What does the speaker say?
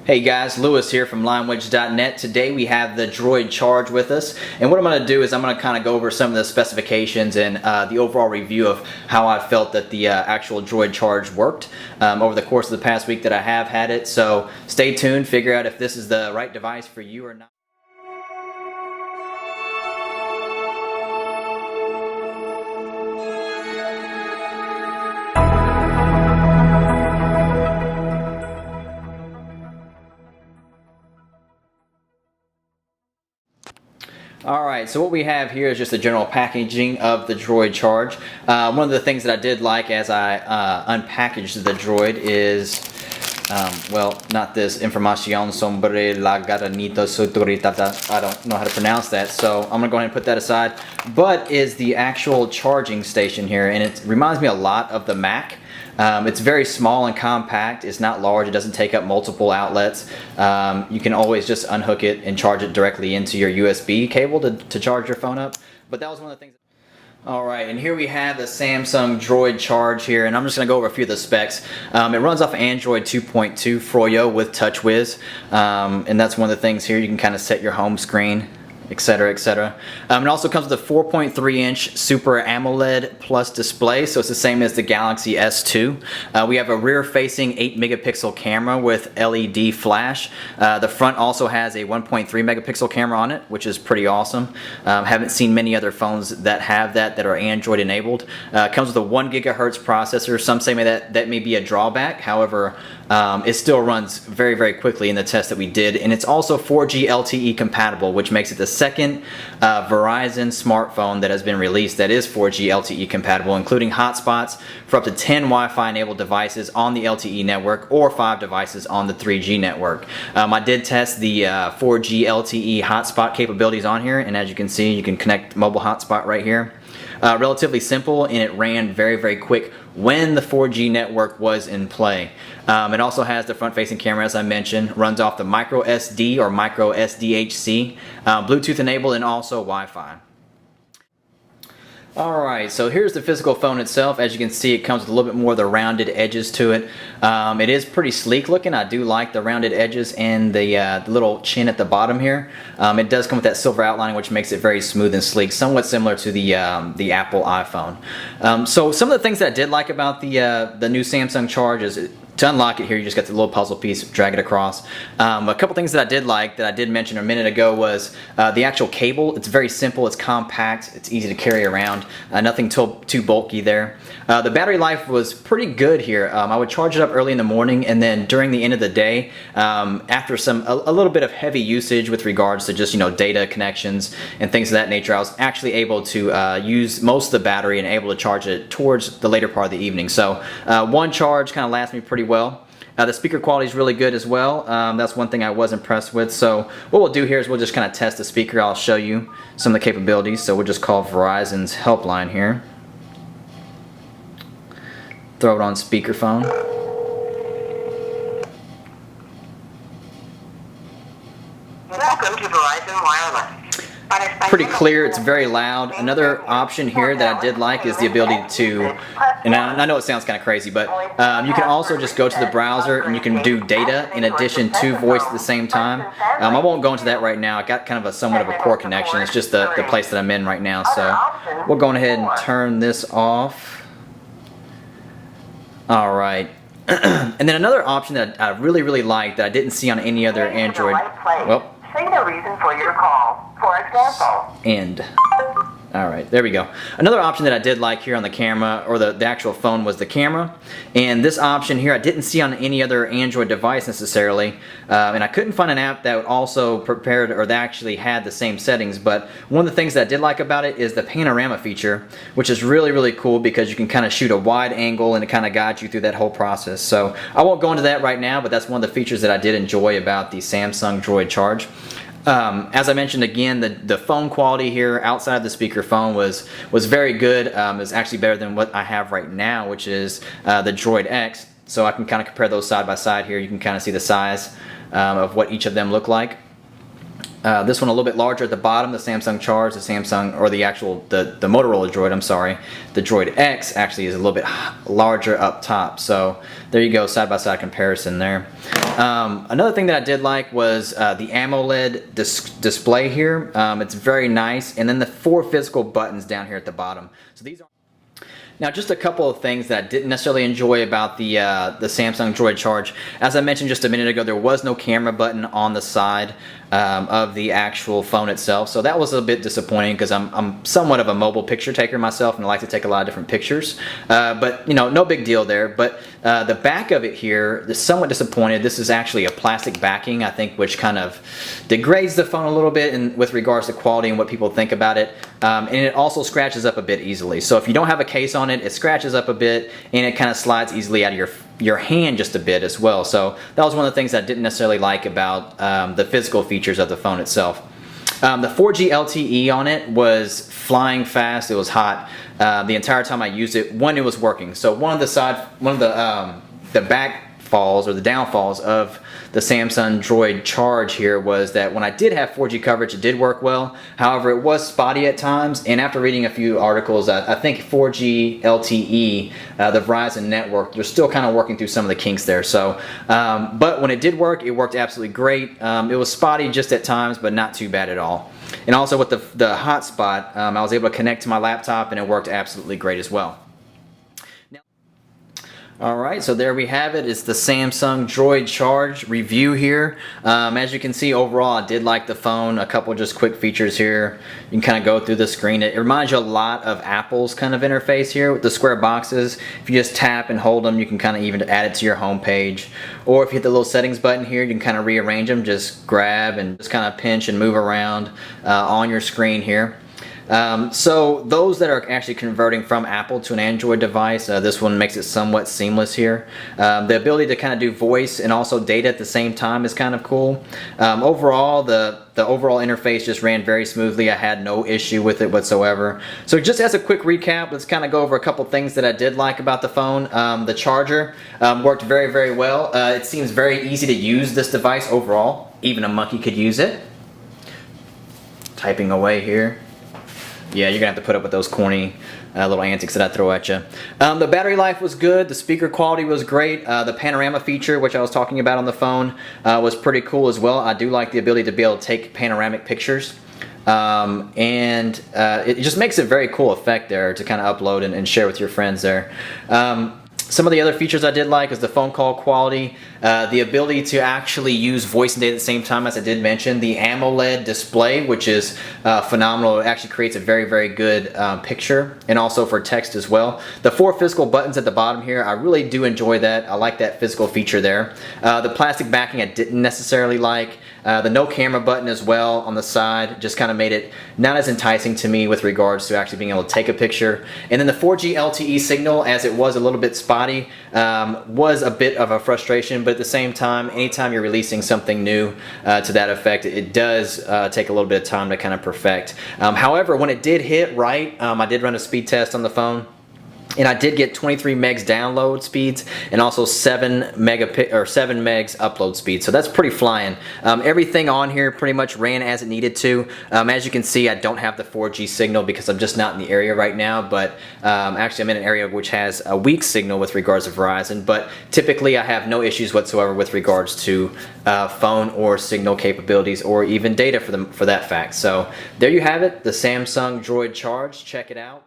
Hey guys, Lewis here from linewedge.net. Today we have the Droid Charge with us, and what I'm going to do is I'm going to kind of go over some of the specifications and the overall review of how I felt that the actual Droid Charge worked over the course of the past week that I have had it. So stay tuned, figure out if this is the right device for you or not. Alright, so what we have here is just the general packaging of the Droid Charge. One of the things that I did like as I unpackaged the Droid is, well, not this, información sobre la garanita suturitata. I don't know how to pronounce that, so I'm going to go ahead and put that aside. But is the actual charging station here, and it reminds me a lot of the Mac. It's very small and compact. It's not large. It doesn't take up multiple outlets. You can always just unhook it and charge it directly into your USB cable to charge your phone up. But that was one of the things. Alright, and here we have the Samsung Droid Charge here, and I'm just going to go over a few of the specs. It runs off Android 2.2 Froyo with TouchWiz, and that's one of the things here. You can kind of set your home screen, etc, etc. It also comes with a 4.3-inch Super AMOLED Plus display, so it's the same as the Galaxy S2. We have a rear-facing 8-megapixel camera with LED flash. The front also has a 1.3-megapixel camera on it, which is pretty awesome. Haven't seen many other phones that have that are Android enabled. Comes with a 1 gigahertz processor. Some say that may be a drawback. However, it still runs very, very quickly in the test that we did, and it's also 4G LTE compatible, which makes it the second Verizon smartphone that has been released that is 4G LTE compatible, including hotspots for up to 10 Wi-Fi enabled devices on the LTE network or 5 devices on the 3G network. I did test the 4G LTE hotspot capabilities on here, and as you can see, you can connect mobile hotspot right here. Relatively simple, and it ran very, very quick when the 4G network was in play. It also has the front-facing camera, as I mentioned, runs off the micro SD or micro SDHC, Bluetooth enabled, and also Wi-Fi. Alright, so here's the physical phone itself. As you can see, it comes with a little bit more of the rounded edges to it. It is pretty sleek looking. I do like the rounded edges and the little chin at the bottom here. It does come with that silver outlining, which makes it very smooth and sleek, somewhat similar to the Apple iPhone. So some of the things that I did like about the new Samsung Charge is to unlock it here, you just got the little puzzle piece, drag it across. A couple things that I did like that I did mention a minute ago was the actual cable. It's very simple, it's compact, it's easy to carry around, nothing too bulky there. The battery life was pretty good here. I would charge it up early in the morning, and then during the end of the day, after a little bit of heavy usage with regards to just data connections and things of that nature, I was actually able to use most of the battery and able to charge it towards the later part of the evening. So one charge kind of lasts me pretty well. The speaker quality is really good as well. That's one thing I was impressed with. So what we'll do here is we'll just kind of test the speaker. I'll show you some of the capabilities. So we'll just call Verizon's helpline here. Throw it on speakerphone. Welcome to Verizon Wireless. Pretty clear, it's very loud. Another option here that I did like is the ability to, and I know it sounds kind of crazy, but you can also just go to the browser and you can do data in addition to voice at the same time. I won't go into that right now. I got kind of somewhat of a poor connection. It's just the place that I'm in right now, so we'll go ahead and turn this off. Alright. And then another option that I really, really liked that I didn't see on any other Android. Well, say the reason for your call. For example, end. Alright, there we go. Another option that I did like here on the camera, or the actual phone, was the camera. And this option here I didn't see on any other Android device necessarily. And I couldn't find an app that also prepared or that actually had the same settings. But one of the things that I did like about it is the panorama feature, which is really, really cool because you can kind of shoot a wide angle and it kind of guides you through that whole process. So I won't go into that right now, but that's one of the features that I did enjoy about the Samsung Droid Charge. As I mentioned again, the phone quality here outside the speakerphone was very good. It's actually better than what I have right now, which is the Droid X. So I can kind of compare those side by side here. You can kind of see the size of what each of them look like. This one a little bit larger at the bottom, the Samsung Charge, the Motorola Droid, I'm sorry. The Droid X actually is a little bit larger up top. So there you go, side by side comparison there. Another thing that I did like was the AMOLED display here. It's very nice, and then the 4 physical buttons down here at the bottom. So these are. Now, just a couple of things that I didn't necessarily enjoy about the Samsung Droid Charge. As I mentioned just a minute ago, there was no camera button on the side of the actual phone itself, so that was a bit disappointing because I'm somewhat of a mobile picture taker myself and I like to take a lot of different pictures. But you know, no big deal there. But the back of it here is somewhat disappointed. This is actually a plastic backing, I think, which kind of degrades the phone a little bit with regards to quality and what people think about it. And it also scratches up a bit easily. So if you don't have a case on it, it scratches up a bit and it kind of slides easily out of your hand just a bit as well. So that was one of the things I didn't necessarily like about the physical features of the phone itself. The 4G LTE on it was flying fast. It was hot the entire time I used it when it was working. So one of the back falls or the downfalls of the Samsung Droid Charge here was that when I did have 4G coverage, it did work well. However, it was spotty at times, and after reading a few articles, I think 4G LTE, the Verizon network, they're still kind of working through some of the kinks there. So, but when it did work, it worked absolutely great. It was spotty just at times, but not too bad at all. And also with the hotspot, I was able to connect to my laptop, and it worked absolutely great as well. Alright, so there we have it. It's the Samsung Droid Charge review here. As you can see, overall I did like the phone. A couple just quick features here. You can kind of go through the screen. It reminds you a lot of Apple's kind of interface here with the square boxes. If you just tap and hold them, you can kind of even add it to your home page. Or if you hit the little settings button here, you can kind of rearrange them. Just grab and just kind of pinch and move around on your screen here. So those that are actually converting from Apple to an Android device, this one makes it somewhat seamless here. The ability to kind of do voice and also data at the same time is kind of cool. Overall, the overall interface just ran very smoothly. I had no issue with it whatsoever. So just as a quick recap, let's kind of go over a couple things that I did like about the phone. The charger worked very, very well. It seems very easy to use, this device overall. Even a monkey could use it. Typing away here. Yeah, you're gonna have to put up with those corny little antics that I throw at you. The battery life was good. The speaker quality was great. The panorama feature, which I was talking about on the phone, was pretty cool as well. I do like the ability to be able to take panoramic pictures. It just makes a very cool effect there to kind of upload and share with your friends there. Some of the other features I did like is the phone call quality, the ability to actually use voice and data at the same time, as I did mention, the AMOLED display, which is phenomenal. It actually creates a very, very good picture, and also for text as well. The 4 physical buttons at the bottom here, I really do enjoy that. I like that physical feature there. The plastic backing I didn't necessarily like. The no camera button as well on the side just kind of made it not as enticing to me with regards to actually being able to take a picture. And then the 4G LTE signal, as it was a little bit spotty, was a bit of a frustration, but at the same time, anytime you're releasing something new to that effect, it does take a little bit of time to kind of perfect. However, when it did hit right, I did run a speed test on the phone. And I did get 23 megs download speeds and also 7 megs upload speed. So that's pretty flying. Everything on here pretty much ran as it needed to. As you can see, I don't have the 4G signal because I'm just not in the area right now. But actually, I'm in an area which has a weak signal with regards to Verizon. But typically, I have no issues whatsoever with regards to phone or signal capabilities or even data for that fact. So there you have it, the Samsung Droid Charge. Check it out.